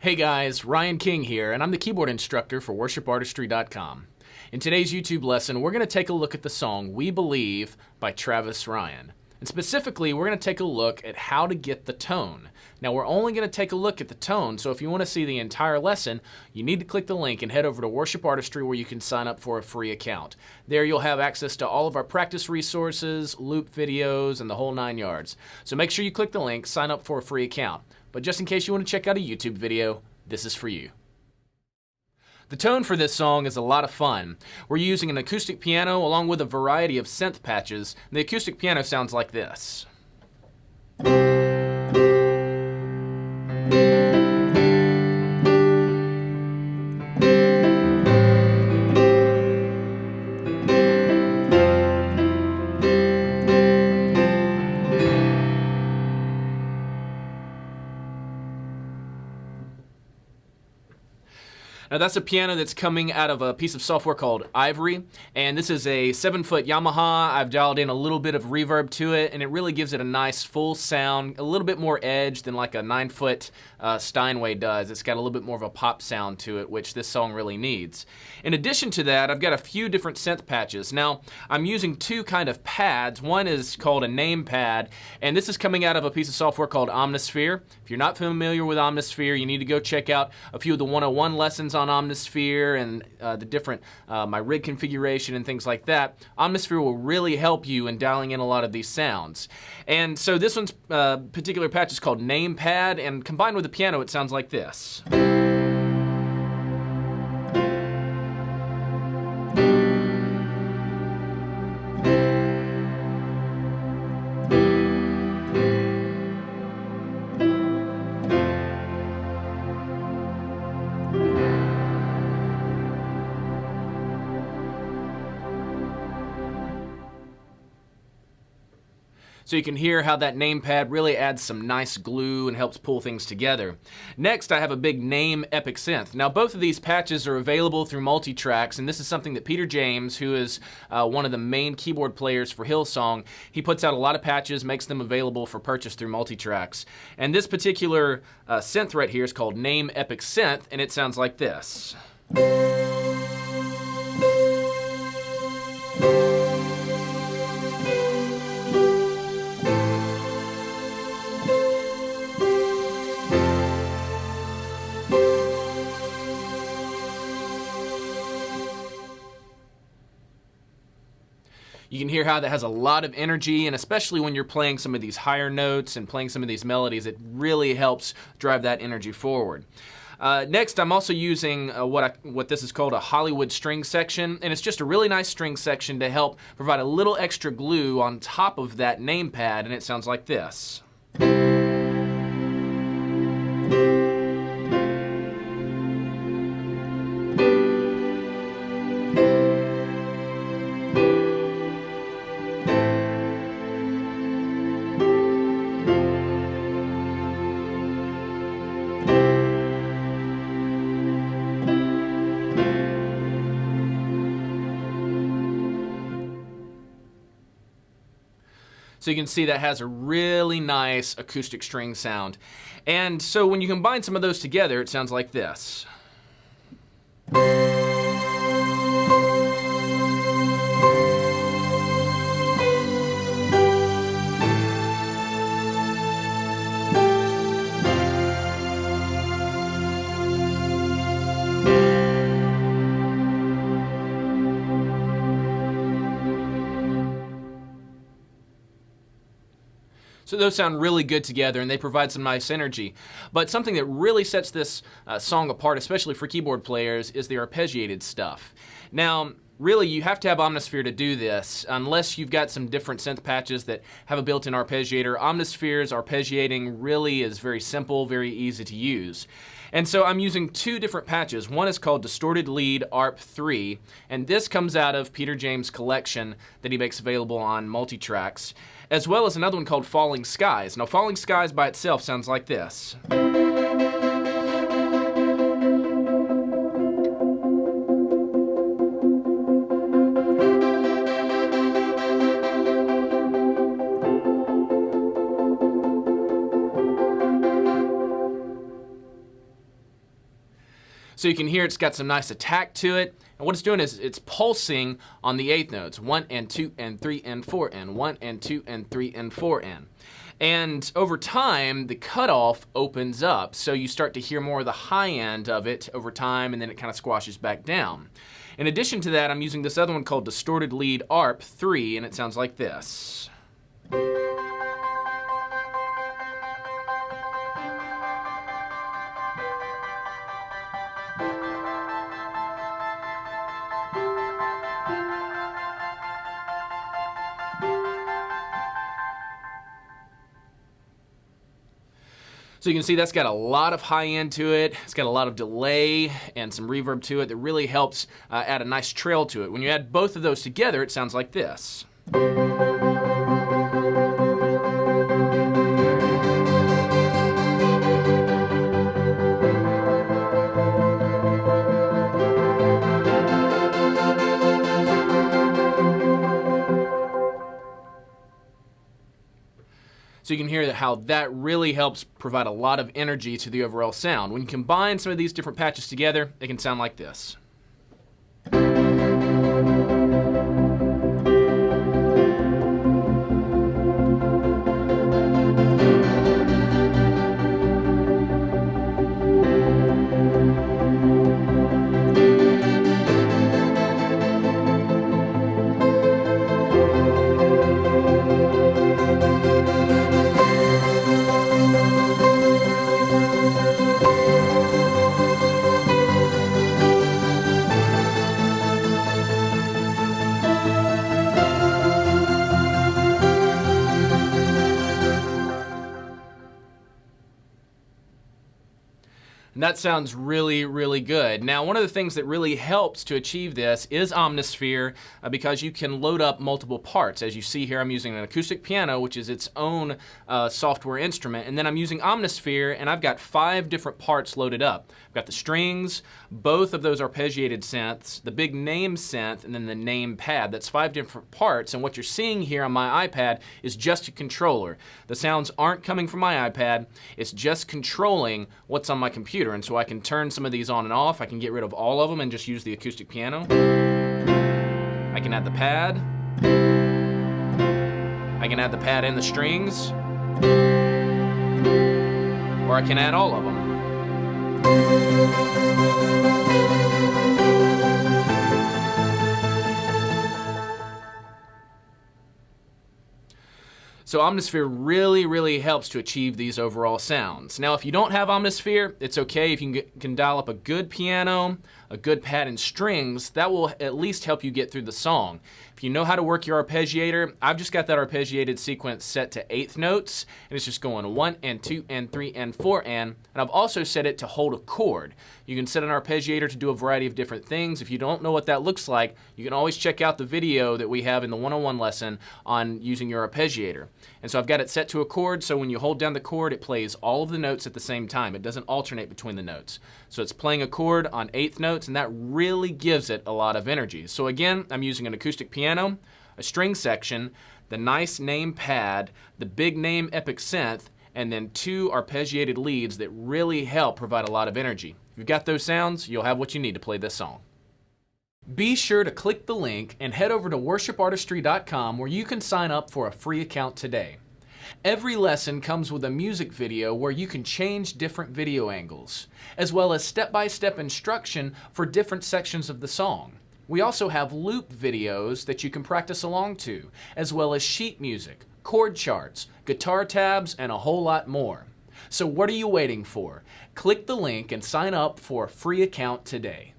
Hey guys, Ryan King here, and I'm the keyboard instructor for WorshipArtistry.com. In today's YouTube lesson, we're going to take a look at the song We Believe by Travis Ryan. And specifically, we're going to take a look at how to get the tone. Now, we're only going to take a look at the tone, so if you want to see the entire lesson, you need to click the link and head over to Worship Artistry where you can sign up for a free account. There you'll have access to all of our practice resources, loop videos, and the whole 9 yards. So make sure you click the link, sign up for a free account. But just in case you want to check out a YouTube video, this is for you. The tone for this song is a lot of fun. We're using an acoustic piano along with a variety of synth patches. The acoustic piano sounds like this. Now that's a piano that's coming out of a piece of software called Ivory, and this is a 7-foot Yamaha. I've dialed in a little bit of reverb to it, and it really gives it a nice full sound, a little bit more edge than like a 9-foot Steinway does. It's got a little bit more of a pop sound to it, which this song really needs. In addition to that, I've got a few different synth patches. Now, I'm using two kind of pads. One is called a name pad, and this is coming out of a piece of software called Omnisphere. If you're not familiar with Omnisphere, you need to go check out a few of the 101 lessons on Omnisphere and the different my rig configuration and things like that. Omnisphere will really help you in dialing in a lot of these sounds. And so this one's particular patch is called Name Pad, and combined with the piano it sounds like this. So you can hear how that name pad really adds some nice glue and helps pull things together. Next, I have a big name epic synth. Now both of these patches are available through multi-tracks, and this is something that Peter James, who is one of the main keyboard players for Hillsong, he puts out a lot of patches, makes them available for purchase through multi-tracks. And this particular synth right here is called Name Epic Synth, and it sounds like this. You can hear how that has a lot of energy, and especially when you're playing some of these higher notes and playing some of these melodies, it really helps drive that energy forward. Next, I'm also using what this is called a Hollywood string section, and it's just a really nice string section to help provide a little extra glue on top of that name pad, and it sounds like this. So you can see that has a really nice acoustic string sound. And so when you combine some of those together, it sounds like this. So those sound really good together, and they provide some nice energy. But something that really sets this song apart, especially for keyboard players, is the arpeggiated stuff. Now, really, you have to have Omnisphere to do this, unless you've got some different synth patches that have a built-in arpeggiator. Omnisphere's arpeggiating really is very simple, very easy to use. And so I'm using two different patches. One is called Distorted Lead ARP 3, and this comes out of Peter James' collection that he makes available on multi-tracks, as well as another one called Falling Skies. Now, Falling Skies by itself sounds like this. So you can hear it's got some nice attack to it. And what it's doing is it's pulsing on the eighth notes, 1 and 2 and 3 and 4 and 1 and 2 and 3 and 4 and. And over time, the cutoff opens up, so you start to hear more of the high end of it over time, and then it kind of squashes back down. In addition to that, I'm using this other one called Distorted Lead ARP 3, and it sounds like this. So you can see that's got a lot of high end to it. It's got a lot of delay and some reverb to it that really helps add a nice trail to it. When you add both of those together, it sounds like this. So you can hear how that really helps provide a lot of energy to the overall sound. When you combine some of these different patches together, it can sound like this. And that sounds really, really good. Now, one of the things that really helps to achieve this is Omnisphere, because you can load up multiple parts. As you see here, I'm using an acoustic piano, which is its own software instrument, and then I'm using Omnisphere, and I've got 5 different parts loaded up. I've got the strings, both of those arpeggiated synths, the big name synth, and then the name pad. That's 5 different parts, and what you're seeing here on my iPad is just a controller. The sounds aren't coming from my iPad, it's just controlling what's on my computer. And so I can turn some of these on and off. I can get rid of all of them and just use the acoustic piano. I can add the pad. I can add the pad and the strings. Or I can add all of them. So Omnisphere really, really helps to achieve these overall sounds. Now, if you don't have Omnisphere, it's okay if you can dial up a good piano, a good pad and strings. That will at least help you get through the song. If you know how to work your arpeggiator, I've just got that arpeggiated sequence set to 8th notes, and it's just going 1 and 2 and 3 and 4 and I've also set it to hold a chord. You can set an arpeggiator to do a variety of different things. If you don't know what that looks like, you can always check out the video that we have in the 101 lesson on using your arpeggiator. And so I've got it set to a chord, so when you hold down the chord, it plays all of the notes at the same time. It doesn't alternate between the notes. So it's playing a chord on 8th notes, and that really gives it a lot of energy. So again, I'm using an acoustic piano, a string section, the nice name pad, the big name epic synth, and then 2 arpeggiated leads that really help provide a lot of energy. If you've got those sounds, you'll have what you need to play this song. Be sure to click the link and head over to worshipartistry.com where you can sign up for a free account today. Every lesson comes with a music video where you can change different video angles, as well as step-by-step instruction for different sections of the song. We also have loop videos that you can practice along to, as well as sheet music, chord charts, guitar tabs, and a whole lot more. So what are you waiting for? Click the link and sign up for a free account today.